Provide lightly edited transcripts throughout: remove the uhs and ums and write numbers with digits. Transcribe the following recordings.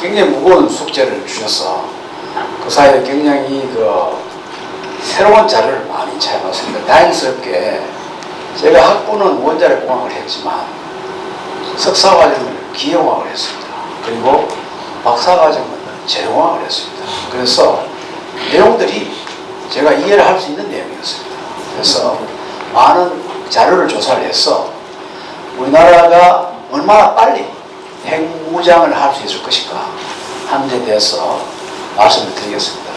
굉장히 무거운 숙제를 주셔서 그 사이에 굉장히 새로운 자료를 많이 찾아봤습니다. 다행스럽게 제가 학부는 원자력공학을 했지만 석사과정을 기계공학을 했습니다. 그리고 박사과정은 재료공학을 했습니다. 그래서 내용들이 제가 이해를 할 수 있는 내용이었습니다. 그래서 많은 자료를 조사를 해서 우리나라가 얼마나 빨리 핵무장을 할 수 있을 것인가 하는 데 대해서 말씀을 드리겠습니다.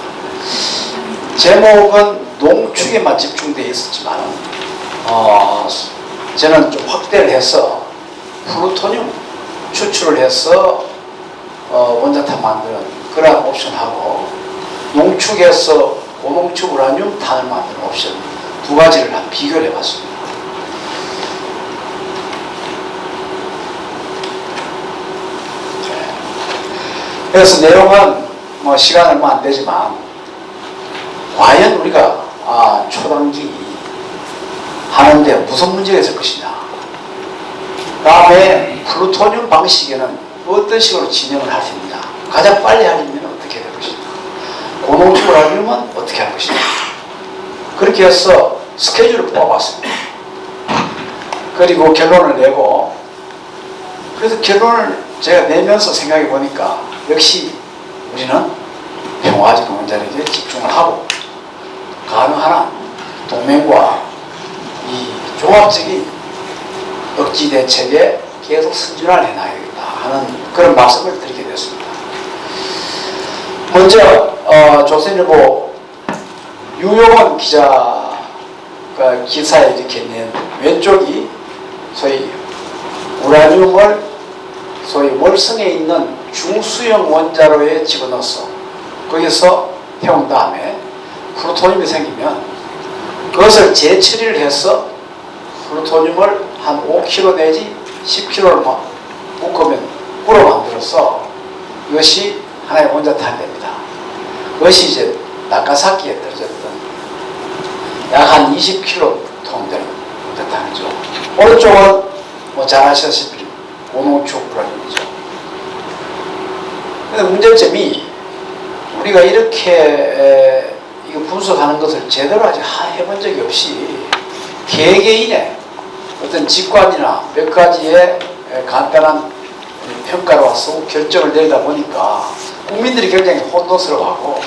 제목은 농축에만 집중되어 있었지만 저는 좀 확대를 해서 플루토늄 추출을 해서 원자탄 만드는 그런 옵션하고 농축에서 고농축 우라늄 탄을 만드는 옵션 두 가지를 한 비교를 해봤습니다. 그래서 내용은 시간 얼마 안 되지만 과연 우리가 초당기 하는데 무슨 문제가 있을 것이냐, 다음에 플루토늄 방식에는 어떤 식으로 진행을 할 수 있느냐, 가장 빨리 하려면 어떻게 될 것이냐, 고농축을 하려면 어떻게 할 것이냐, 그렇게 해서 스케줄을 뽑아봤습니다. 그리고 결론을 내고, 그래서 결론을 제가 내면서 생각해 보니까 역시 우리는 평화적 원자력에 집중을 하고 가능한 한 동맹과 이 종합적인 억지 대책에 계속 선진화를 해나가야겠다 하는 그런 말씀을 드리게 됐습니다. 먼저 조선일보 유용원 기자가 기사에 이렇게 낸 왼쪽이 소위 우라늄을 소위 월성에 있는 중수형 원자로에 집어넣어서 거기서 태운 다음에 플루토늄이 생기면 그것을 재처리를 해서 플루토늄을 한 5kg 내지 10kg를 묶으면 불어 만들어서 이것이 하나의 원자탄이 됩니다. 그것이 이제 나가사키에 떨어졌던 약 한 20kg 되는 원자탄이죠. 오른쪽은 잘 아시다시피 고농축 우라늄이죠. 근데 문제점이 우리가 이렇게 이거 분석하는 것을 제대로 아직 해본 적이 없이 개개인의 어떤 직관이나 몇 가지의 간단한 평가로서 결정을 내리다 보니까 국민들이 굉장히 혼돈스러워하고,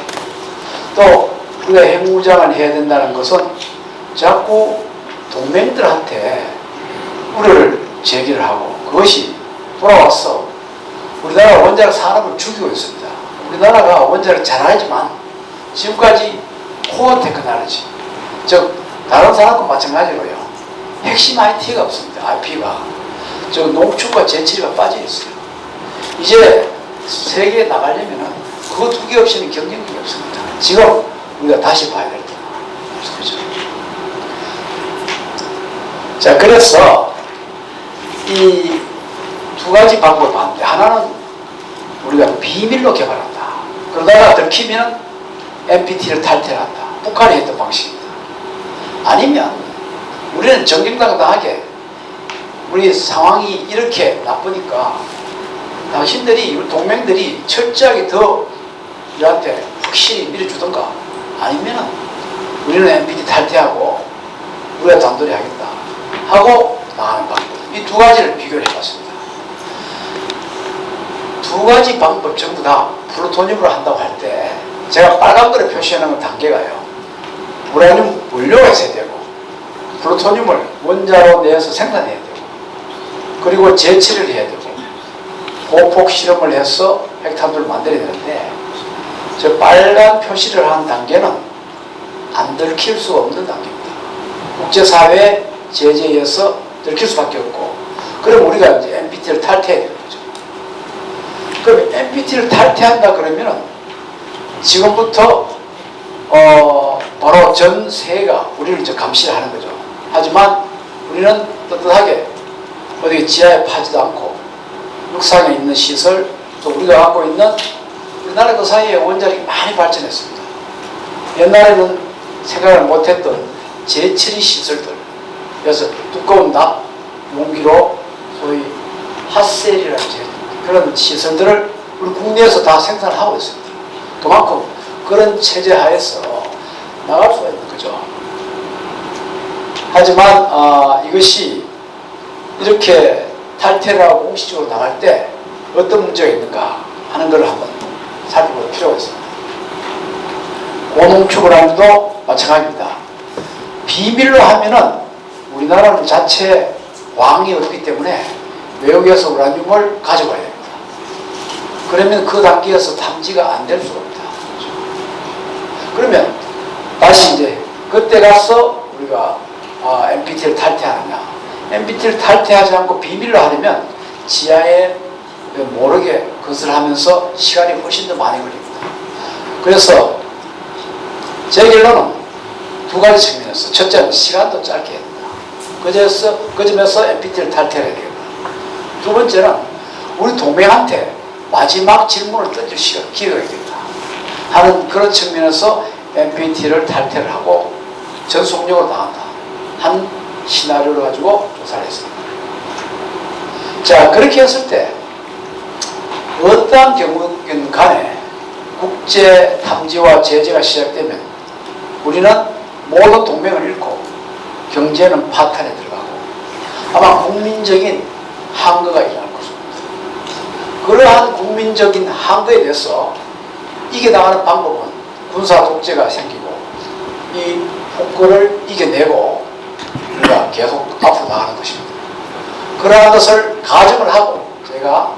또 우리가 핵무장을 해야 된다는 것은 자꾸 동맹들한테 우려를 제기를 하고 그것이 돌아와서 우리나라 원자력 산업을 죽이고 있습니다. 우리나라가 원자력 잘 알지만 지금까지 코어 테크놀로지, 즉 다른 산업과 마찬가지로요, 핵심 IT가 없습니다. IP가 즉 농축과 재치리가 빠져 있어요. 이제 세계에 나가려면 그거 두 개 없이는 경쟁력이 없습니다. 지금 우리가 다시 봐야 될 때가 그죠? 자, 그래서 이 두 가지 방법을 봤는데, 하나는 우리가 비밀로 개발한다. 그러다가 들키면 NPT를 탈퇴한다. 북한이 했던 방식입니다. 아니면 우리는 정정당당하게 우리 상황이 이렇게 나쁘니까 당신들이, 우리 동맹들이 철저하게 더 우리한테 확실히 밀어주던가, 아니면 우리는 NPT 탈퇴하고 우리가 단돌이 하겠다 하고 나가는 방법, 이 두 가지를 비교를 해봤습니다. 두 가지 방법 전부 다 플루토늄으로 한다고 할 때 제가 빨간불에 표시해놓은 단계가요, 우라늄 원료가 있어야 되고 플루토늄을 원자로 내서 생산해야 되고 그리고 재처리를 해야 되고 보폭 실험을 해서 핵탄두를 만들어야 되는데, 저 빨간 표시를 한 단계는 안 들킬 수 없는 단계입니다. 국제사회 제재에서 들킬 수밖에 없고, 그럼 우리가 이제 NPT를 탈퇴해야 되는 거죠. 그럼 NPT를 탈퇴한다 그러면은 지금부터 바로 전 세계가 우리를 이제 감시를 하는 거죠. 하지만 우리는 떳떳하게 어디 지하에 파지도 않고 육상에 있는 시설, 또 우리가 갖고 있는 우리나라 그 사이에 원자력이 많이 발전했습니다. 옛날에는 생각을 못했던 재처리 시설들, 그래서 두꺼운 납 용기로 소위 핫셀이라는 그런 시설들을 우리 국내에서 다 생산을 하고 있습니다. 그만큼 그런 체제 하에서 나갈 수가 있는 거죠. 하지만 이것이 이렇게 탈퇴를 하고 공식적으로 나갈 때 어떤 문제가 있는가 하는 것을 한번 살펴볼 필요가 있습니다. 고농축 우라늄도 마찬가지입니다. 비밀로 하면은 우리나라는 자체 광이 없기 때문에 외국에서 우라늄을 가져와야 됩니다. 그러면 그 단계에서 탐지가 안 될 수가 없다. 그러면 다시 이제 그때 가서 우리가 NPT를 탈퇴하느냐. NPT를 탈퇴하지 않고 비밀로 하려면 지하에 모르게 그것을 하면서 시간이 훨씬 더 많이 걸립니다. 그래서 제 결론은 두 가지 측면에서 첫째는 시간도 짧게 해야 된다. 그 점에서 NPT를 탈퇴해야 되겠다. 두 번째는 우리 동맹한테 마지막 질문을 던질 기회가 있겠다 하는 그런 측면에서 NPT를 탈퇴를 하고 전속력으로 나간다 한 시나리오를 가지고 조사를 했습니다. 자, 그렇게 했을 때 어떠한 경우든 간에 국제 탐지와 제재가 시작되면 우리는 모든 동맹을 잃고 경제는 파탄에 들어가고 아마 국민적인 항거가 일어날 것입니다. 그러한 국민적인 항거에 대해서 이겨나가는 방법은 군사 독재가 생기고 이 폭거를 이겨내고 우리가 계속 앞으로 나가는 것입니다. 그러한 것을 가정을 하고 제가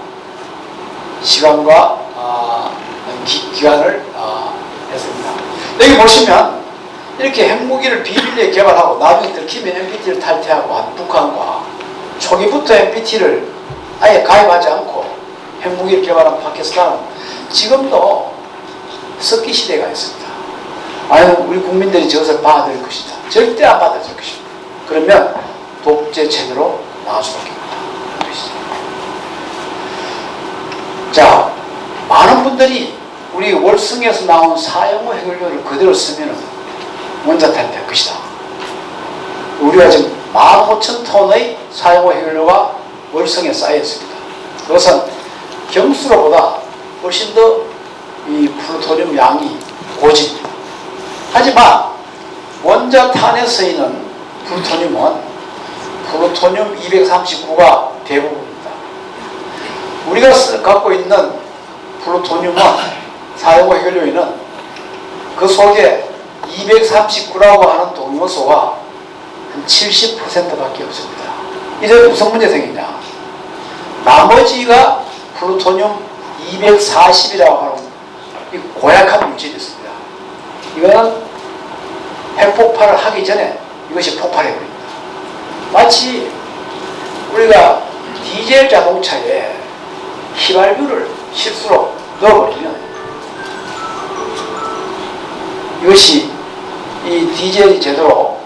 시간과 기간을 했습니다. 여기 보시면 이렇게 핵무기를 비밀리에 개발하고 나중에 들키면 NPT를 탈퇴하고 한 북한과 초기부터 NPT를 아예 가입하지 않고 핵무기를 개발한 파키스탄은 지금도 석기 시대가 있습니다. 아유, 우리 국민들이 저것을 받아들일 것이다. 절대 안 받아들일 것입니다. 그러면 독재 체제로 나갈 수밖에 없다. 자, 많은 분들이 우리 월성에서 나온 사형호 해결료를 그대로 쓰면 원자탄이 될 것이다. 우리가 지금 15,000톤의 사형호 해결료가 월성에 쌓여 있습니다. 그것은 경수로보다 훨씬 더 이 플루토늄 양이 고집니다. 하지만 원자탄에 쓰이는 플루토늄은 플루토늄 239가 대부분입니다. 우리가 갖고 있는 플루토늄은 사용호 해결료에는 그 속에 239라고 하는 동요소가 한 70%밖에 없습니다. 이제 무슨 문제 생기냐? 나머지가 플루토늄 240이라고 하는 이 고약한 물질이 있습니다. 이거는 핵폭발을 하기 전에 이것이 폭발해버립니다. 마치 우리가 디젤 자동차에 휘발유를 실수로 넣어버리면 이것이 이 디젤이 제대로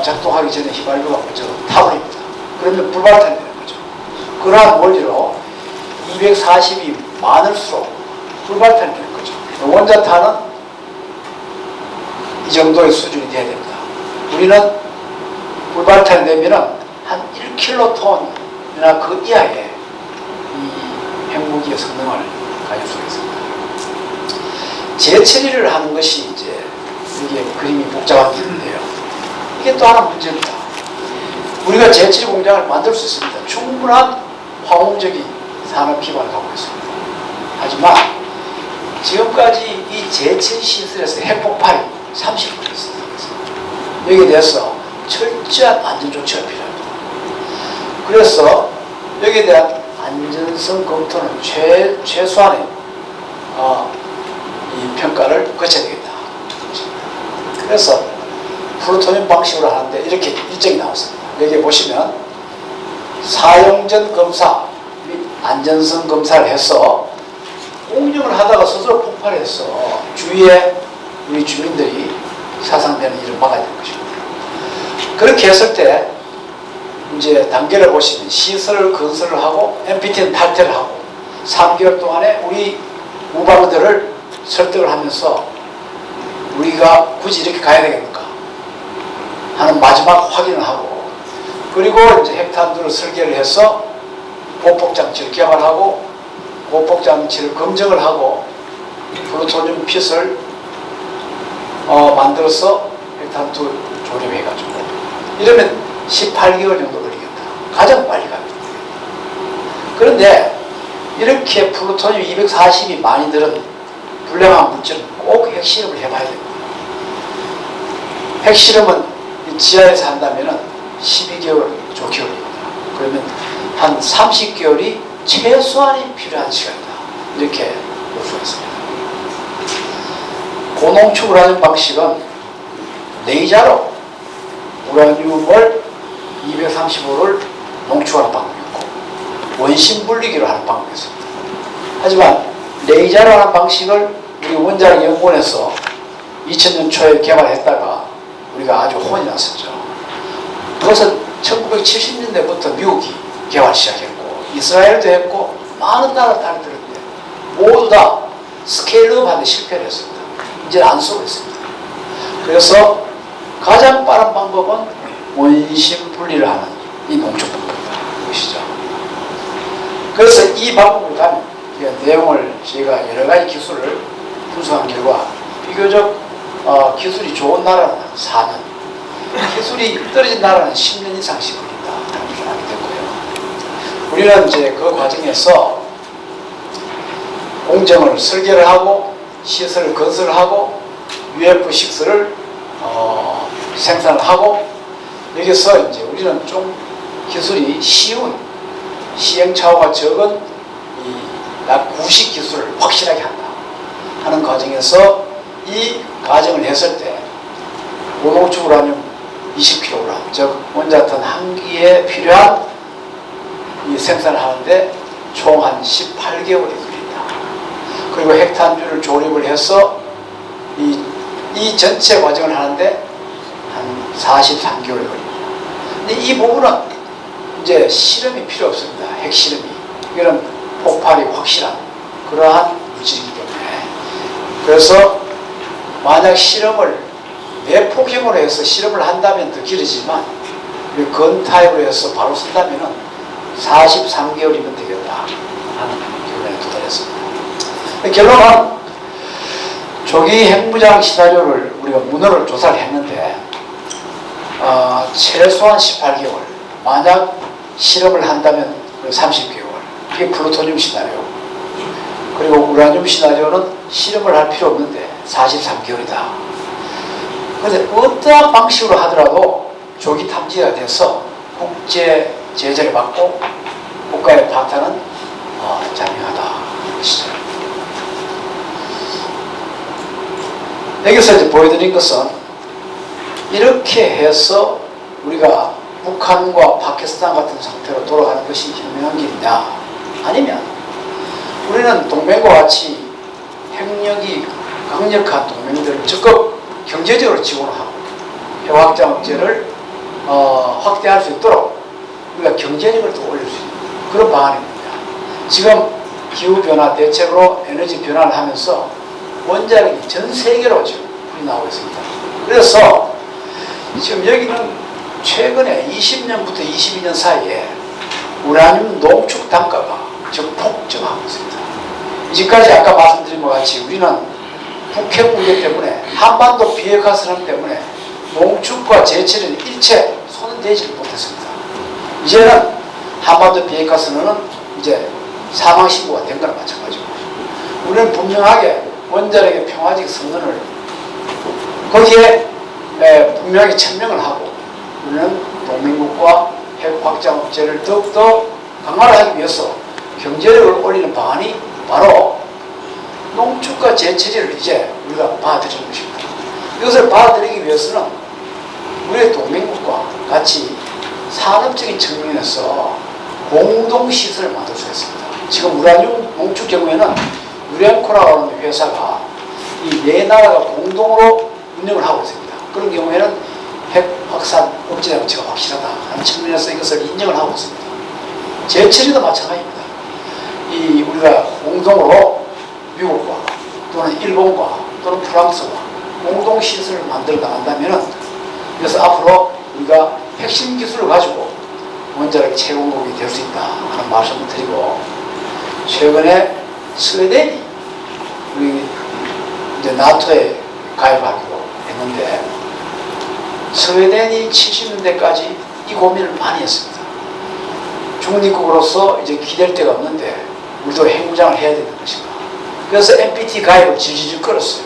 작동하기 전에 휘발유가 먼저 타버립니다. 그러면 불발탄이 되는 거죠. 그러한 원리로 240이 많을수록 불발탄이 되는 거죠. 원자탄은 이 정도의 수준이 돼야 됩니다. 우리는 불발탄이 되면 한 1킬로톤이나 그 이하의 이 핵무기의 성능을 가질 수가 있습니다. 재처리를 하는 것이 이제 이게 그림이 복잡한 게 있는데요. 이게 또 하나 문제입니다. 우리가 재처리 공장을 만들 수 있습니다. 충분한 화공적인 산업 기반을 갖고 있습니다. 하지만 지금까지 이 재처리 시설에서 핵폭발이 30% 있습니다. 여기에 대해서 철저한 안전 조치가 필요합니다. 그래서 여기에 대한 안전성 검토는 최소한의 이 평가를 거쳐야 되겠다. 그래서 플루토늄 방식으로 하는데 이렇게 일정이 나왔습니다. 여기 보시면 사용 전 검사 및 안전성 검사를 해서 공정을 하다가 스스로 폭발해서 주위에 우리 주민들이 사상되는 일을 막아야 될 것입니다. 그렇게 했을 때 이제 단계를 보시면 시설을 건설을 하고 NPT는 탈퇴를 하고 3개월 동안에 우리 우방들을 설득을 하면서 우리가 굳이 이렇게 가야 되겠는가 하는 마지막 확인을 하고 그리고 이제 핵탄두를 설계를 해서 보폭장치를 개발하고 고폭 장치를 검증을 하고 플루토늄 핏을 만들어서 핵탄두 조립해가지고 이러면 18개월 정도 걸리겠다. 가장 빨리 갑니다. 그런데 이렇게 플루토늄 240이 많이 들은 불량한 물질은 꼭 핵실험을 해봐야 됩니다. 핵실험은 지하에서 한다면 12개월 좋게 걸립니다. 그러면 한 30개월이 최소한이 필요한 시간이다. 이렇게 볼 수가 있습니다. 고농축 우라늄 방식은 레이저로 우라늄을 235를 농축하는 방법이 있고 원심 분리기로 하는 방법이 있습니다. 하지만 레이저로 하는 방식을 우리 원자력 연구원에서 2000년 초에 개발했다가 우리가 아주 혼이 났었죠. 그것은 1970년대부터 미국이 개발 시작했고 이스라엘도 했고 많은 나라 딸들인데 모두 다 스케일업 하는데 실패를 했습니다. 이제 안 쓰고 있습니다. 그래서 가장 빠른 방법은 원심 분리를 하는 이 농축 방법이다. 보시죠. 그래서 이 방법을 가면 내용을 저희가 여러 가지 기술을 분석한 결과 비교적 기술이 좋은 나라는 4년, 기술이 떨어진 나라는 10년 이상씩 걸린다. 라는 걸 알게 됐고요. 우리는 이제 그 과정에서 공정을 설계를 하고 시설을 건설을 하고 UF6를 생산을 하고 여기서 이제 우리는 좀 기술이 쉬운 시행착오가 적은 약 구식 기술을 확실하게 한다 하는 과정에서 이 과정을 했을 때 고농축 우라늄 20kg 즉 원자탄 한 기에 필요한 이 생산을 하는데 총 한 18개월이 걸린다. 그리고 핵탄두를 조립을 해서 이 전체 과정을 하는데 한 43개월이 걸립니다. 근데 이 부분은 이제 실험이 필요 없습니다. 핵실험이. 이거는 폭발이 확실한 그러한 물질이기 때문에. 그래서 만약 실험을 내폭형으로 해서 실험을 한다면 더 길어지만 건타입으로 해서 바로 쓴다면 43개월이면 되겠다 하는 결론에 도달했습니다. 결론은 조기 핵무장 시나리오를 우리가 문헌을 조사를 했는데 최소한 18개월, 만약 실험을 한다면 30개월, 그게 플루토늄 시나리오. 그리고 우라늄 시나리오는 실험을 할 필요 없는데 43개월이다. 그런데 어떠한 방식으로 하더라도 조기 탐지가 돼서 국제 제재를 받고 국가의 파탄은 자명하다. 여기서 이제 보여드린 것은 이렇게 해서 우리가 북한과 파키스탄 같은 상태로 돌아가는 것이 현명한 길이냐, 아니면 우리는 동맹과 같이 핵력이 강력한 동맹들을 적극 경제적으로 지원을 하고 핵확장 억제를 확대할 수 있도록 우리가 경제력을 더 올릴 수 있는 그런 방안입니다. 지금 기후변화 대책으로 에너지 변화를 하면서 원자력이 전 세계로 지금 불이 나오고 있습니다. 그래서 지금 여기는 최근에 20년부터 22년 사이에 우라늄 농축 단가가 지금 폭증하고 있습니다. 이제까지 아까 말씀드린 것 같이 우리는 북핵 문제 때문에 한반도 비핵화 선언 때문에 농축과 제철에는 일체 손을 대지 못했습니다. 이제는 한반도 비핵화 선언은 이제 사망 신고가 된 거나 마찬가지고 우리는 분명하게 원자력의 평화적 선언을 거기에 분명하게 천명을 하고 우리는 동맹국과 핵 확장 억제를 더욱더 강화하기 위해서 경제력을 올리는 방안이 바로 농축과 제철을 이제 우리가 받아들이는 것입니다. 이것을 받아들이기 위해서는 우리의 동맹국과 같이 산업적인 측면에서 공동시설을 만들 수 있습니다. 지금 우라늄 농축 경우에는 유렌코라고 하는 회사가 이 네 나라가 공동으로 운영을 하고 있습니다. 그런 경우에는 핵 확산 억제 장치가 확실하다 하는 측면에서 이것을 인정을 하고 있습니다. 제철이도 마찬가지입니다. 이 우리가 공동으로 미국과 또는 일본과 또는 프랑스와 공동시설을 만들어 나간다면 그래서 앞으로 우리가 핵심 기술을 가지고 원자력 채공국이 될 수 있다 하는 말씀을 드리고 최근에 스웨덴이 우리 이제 나토에 가입하기로 했는데 스웨덴이 70년대까지 이 고민을 많이 했습니다. 중립국으로서 이제 기댈 데가 없는데 우리도 핵무장을 해야 되는 것인가. 그래서 NPT 가입을 질질 끌었어요.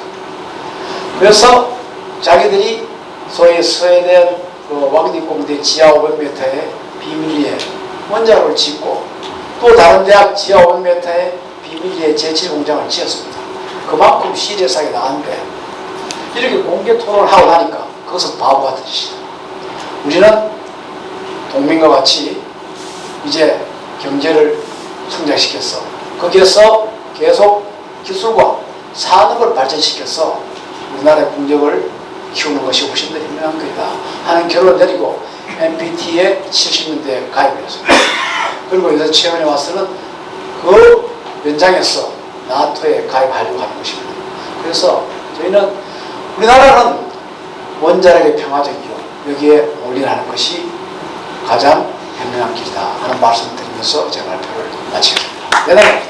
그래서 자기들이 소위 스웨덴 왕립공대 지하 500m의 비밀리에 원자로를 짓고 또 다른 대학 지하 500m의 비밀리에 제7공장을 지었습니다. 그만큼 시리어스하게 나왔는데 이렇게 공개 토론을 하고 나니까 그것은 바보 같은 짓이다. 우리는 동맹과 같이 이제 경제를 성장시켰어. 거기에서 계속 기술과 산업을 발전시켜서 우리나라의 국력을 키우는 것이 훨씬 더 현명한 거이다 하는 결론을 내리고 NPT에 70년대에 가입을 했습니다. 그리고 이제 최근에 와서는 그 연장해서 나토에 가입하려고 하는 것입니다. 그래서 저희는 우리나라는 원자력의 평화적이요 여기에 올인하는 것이 가장 현명한 길이다 하는 말씀을 드리면서 제 발표를 마치겠습니다. 네.